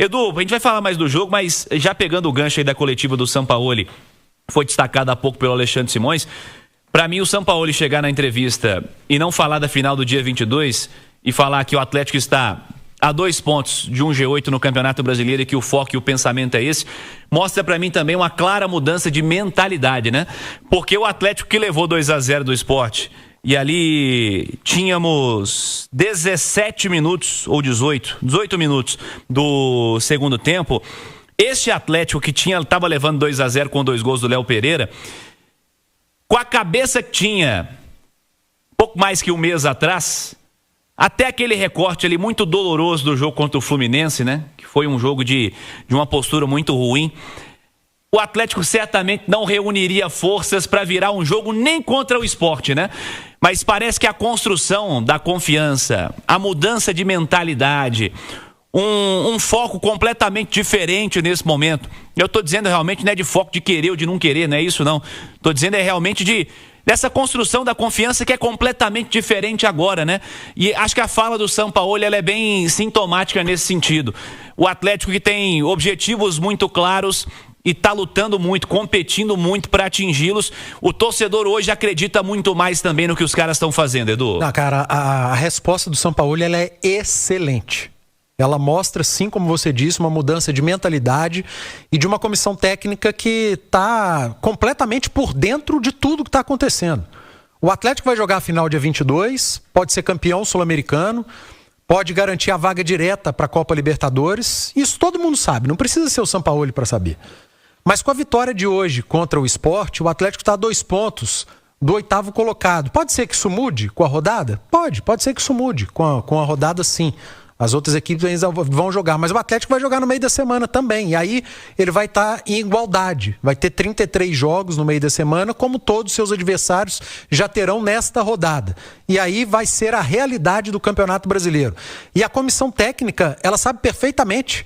Edu, a gente vai falar mais do jogo, mas já pegando o gancho aí da coletiva do Sampaoli, foi destacado há pouco pelo Alexandre Simões. Para mim, o Sampaoli chegar na entrevista e não falar da final do dia 22 e falar que o Atlético está a 2 pontos de um G8 no Campeonato Brasileiro e que o foco e o pensamento é esse, mostra para mim também uma clara mudança de mentalidade, né? Porque o Atlético que levou 2-0 do Sport e ali tínhamos 17 minutos ou 18 minutos do segundo tempo, este Atlético que estava levando 2-0 com 2 gols do Léo Pereira, com a cabeça que tinha pouco mais que um mês atrás, até aquele recorte ali muito doloroso do jogo contra o Fluminense, né? Que foi um jogo de uma postura muito ruim. O Atlético certamente não reuniria forças para virar um jogo nem contra o Sport, né? Mas parece que a construção da confiança, a mudança de mentalidade, um foco completamente diferente nesse momento. Eu estou dizendo realmente não é de foco de querer ou de não querer, não é isso não. Estou dizendo é realmente dessa construção da confiança que é completamente diferente agora, né? E acho que a fala do Sampaoli ela é bem sintomática nesse sentido. O Atlético que tem objetivos muito claros e está lutando muito, competindo muito para atingi-los. O torcedor hoje acredita muito mais também no que os caras estão fazendo, Edu. Não, cara, a resposta do Sampaoli ela é excelente. Ela mostra, sim, como você disse, uma mudança de mentalidade e de uma comissão técnica que está completamente por dentro de tudo que está acontecendo. O Atlético vai jogar a final dia 22, pode ser campeão sul-americano, pode garantir a vaga direta para a Copa Libertadores. Isso todo mundo sabe, não precisa ser o Sampaoli para saber. Mas com a vitória de hoje contra o Sport, o Atlético está a 2 pontos do 8º colocado. Pode ser que isso mude com a rodada? Pode ser que isso mude com a rodada, sim. As outras equipes ainda vão jogar, mas o Atlético vai jogar no meio da semana também. E aí ele vai estar em igualdade. Vai ter 33 jogos no meio da semana, como todos os seus adversários já terão nesta rodada. E aí vai ser a realidade do Campeonato Brasileiro. E a comissão técnica, ela sabe perfeitamente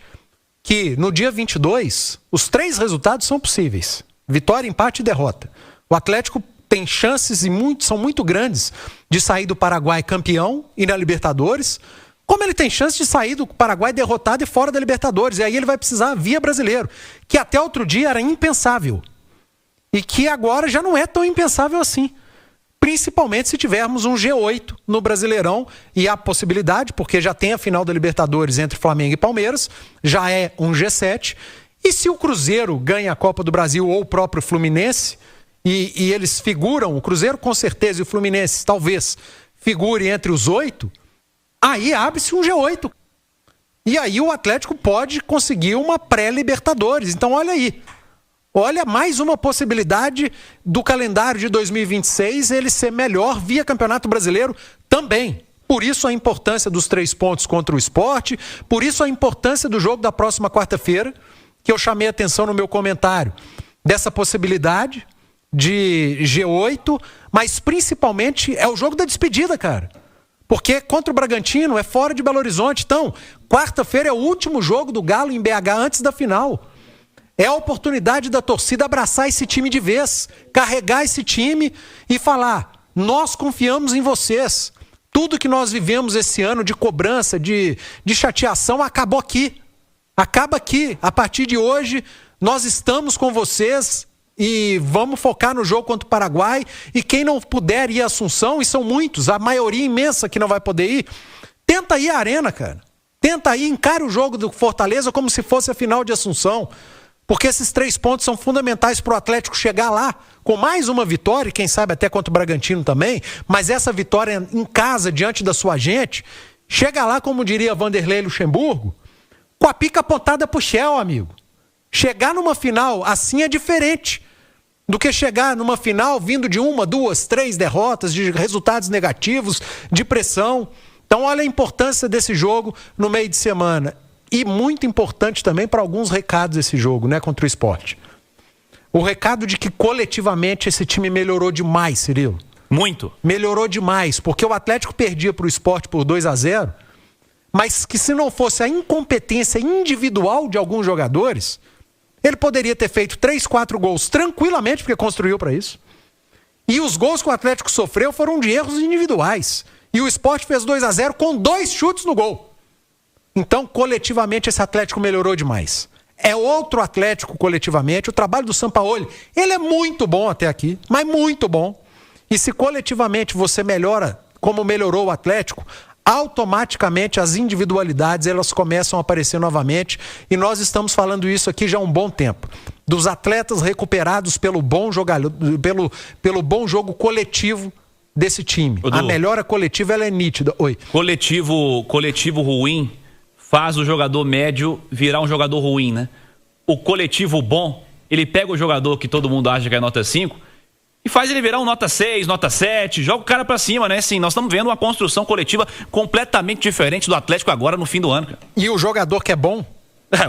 que no dia 22, os 3 resultados são possíveis. Vitória, empate e derrota. O Atlético tem chances são muito grandes de sair do Paraguai campeão e na Libertadores, como ele tem chance de sair do Paraguai derrotado e fora da Libertadores. E aí ele vai precisar via brasileiro, que até outro dia era impensável. E que agora já não é tão impensável assim. Principalmente se tivermos um G8 no Brasileirão. E há possibilidade, porque já tem a final da Libertadores entre Flamengo e Palmeiras. Já é um G7. E se o Cruzeiro ganha a Copa do Brasil ou o próprio Fluminense, e eles figuram, o Cruzeiro com certeza e o Fluminense talvez figure entre os 8... aí abre-se um G8. E aí o Atlético pode conseguir uma pré-Libertadores. Então olha aí. Olha mais uma possibilidade do calendário de 2026 ele ser melhor via Campeonato Brasileiro também. Por isso a importância dos 3 pontos contra o Sport. Por isso a importância do jogo da próxima quarta-feira, que eu chamei a atenção no meu comentário. Dessa possibilidade de G8, mas principalmente é o jogo da despedida, cara. Porque contra o Bragantino é fora de Belo Horizonte. Então, quarta-feira é o último jogo do Galo em BH antes da final. É a oportunidade da torcida abraçar esse time de vez, carregar esse time e falar: nós confiamos em vocês. Tudo que nós vivemos esse ano de cobrança, de chateação, acabou aqui. Acaba aqui. A partir de hoje, nós estamos com vocês. E vamos focar no jogo contra o Paraguai. E quem não puder ir à Assunção, e são muitos, a maioria imensa que não vai poder ir, tenta ir à Arena, cara. Tenta ir, encare o jogo do Fortaleza como se fosse a final de Assunção. Porque esses 3 pontos são fundamentais para o Atlético chegar lá com mais uma vitória, quem sabe até contra o Bragantino também, mas essa vitória em casa, diante da sua gente, chega lá, como diria Vanderlei Luxemburgo, com a pica apontada pro Shell, amigo. Chegar numa final assim é diferente do que chegar numa final vindo de 1, 2, 3 derrotas, de resultados negativos, de pressão. Então olha a importância desse jogo no meio de semana. E muito importante também para alguns recados esse jogo, né, contra o Sport. O recado de que coletivamente esse time melhorou demais, Cirilo. Muito. Melhorou demais, porque o Atlético perdia para o Sport por 2-0, mas que se não fosse a incompetência individual de alguns jogadores, ele poderia ter feito 3, 4 gols tranquilamente, porque construiu para isso. E os gols que o Atlético sofreu foram de erros individuais. E o Sport fez 2-0 com 2 chutes no gol. Então, coletivamente, esse Atlético melhorou demais. É outro Atlético coletivamente. O trabalho do Sampaoli, ele é muito bom até aqui, mas muito bom. E se coletivamente você melhora como melhorou o Atlético, automaticamente as individualidades elas começam a aparecer novamente. E nós estamos falando isso aqui já há um bom tempo. Dos atletas recuperados pelo bom jogador, pelo bom jogo coletivo desse time. A melhora coletiva ela é nítida. Oi. Coletivo ruim faz o jogador médio virar um jogador ruim, né? O coletivo bom, ele pega o jogador que todo mundo acha que é nota 5 e faz ele virar um nota 6, nota 7, joga o cara pra cima, né? Assim, nós estamos vendo uma construção coletiva completamente diferente do Atlético agora no fim do ano, cara. E o jogador que é bom,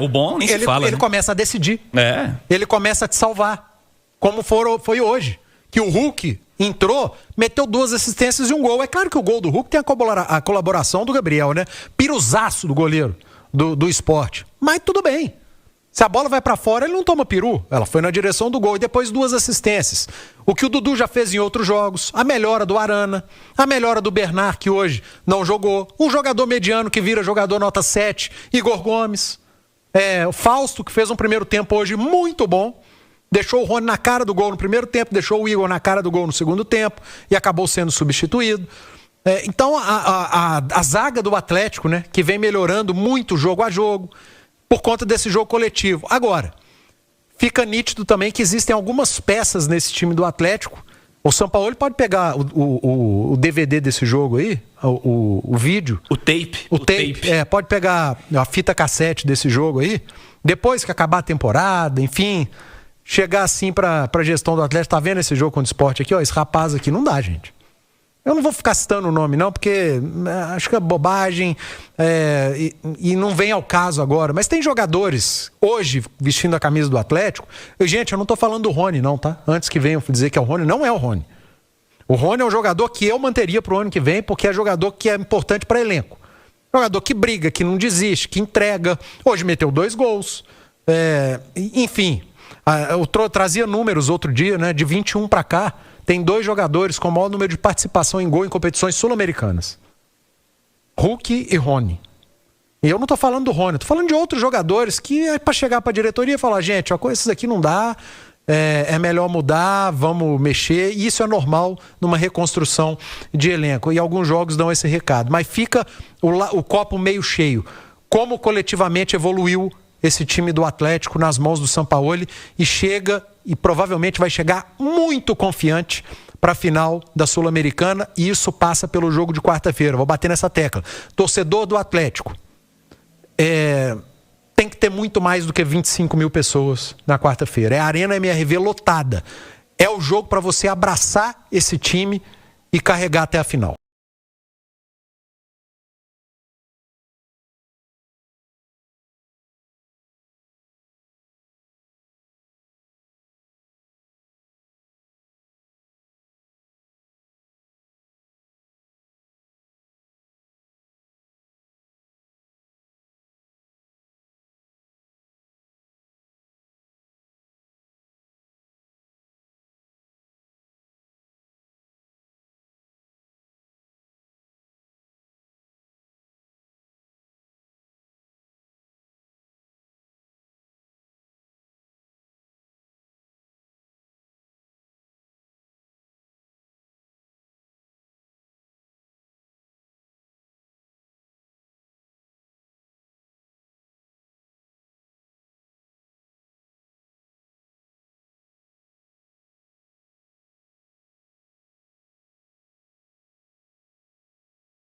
o bom nem se fala, ele né? começa a decidir. É. Ele começa a te salvar. Como foi hoje. Que o Hulk entrou, meteu 2 assistências e um gol. É claro que o gol do Hulk tem a colaboração do Gabriel, né? Piruzaço do goleiro do Sport. Mas tudo bem. Se a bola vai pra fora, ele não toma peru. Ela foi na direção do gol e depois 2 assistências. O que o Dudu já fez em outros jogos. A melhora do Arana. A melhora do Bernard, que hoje não jogou. Um jogador mediano que vira jogador nota 7. Igor Gomes. O Fausto, que fez um primeiro tempo hoje muito bom. Deixou o Rony na cara do gol no primeiro tempo. Deixou o Igor na cara do gol no segundo tempo. E acabou sendo substituído. Então, a zaga do Atlético, né, que vem melhorando muito jogo a jogo. Por conta desse jogo coletivo. Agora, fica nítido também que existem algumas peças nesse time do Atlético. O Sampaoli pode pegar o DVD desse jogo aí, o vídeo. O tape. Pode pegar a fita cassete desse jogo aí. Depois que acabar a temporada, enfim, chegar assim pra gestão do Atlético. Tá vendo esse jogo contra o Sport aqui? Ó, esse rapaz aqui não dá, gente. Eu não vou ficar citando o nome não, porque acho que é bobagem e não vem ao caso agora. Mas tem jogadores, hoje, vestindo a camisa do Atlético. Gente, eu não tô falando do Rony não, tá? Antes que venham dizer que é o Rony, não é o Rony. O Rony é um jogador que eu manteria pro ano que vem, porque é jogador que é importante para elenco. Jogador que briga, que não desiste, que entrega. Hoje meteu 2 gols. Enfim, eu trazia números outro dia, né? De 21 para cá. Tem 2 jogadores com o maior número de participação em gol em competições sul-americanas. Hulk e Rony. E eu não tô falando do Rony, tô falando de outros jogadores que é para chegar para a diretoria e falar, gente, ó, esses aqui não dá, é melhor mudar, vamos mexer. E isso é normal numa reconstrução de elenco. E alguns jogos dão esse recado. Mas fica o copo meio cheio. Como coletivamente evoluiu esse time do Atlético nas mãos do Sampaoli e chega e provavelmente vai chegar muito confiante para a final da Sul-Americana, e isso passa pelo jogo de quarta-feira. Vou bater nessa tecla. Torcedor do Atlético tem que ter muito mais do que 25 mil pessoas na quarta-feira. É a Arena MRV lotada. É o jogo para você abraçar esse time e carregar até a final.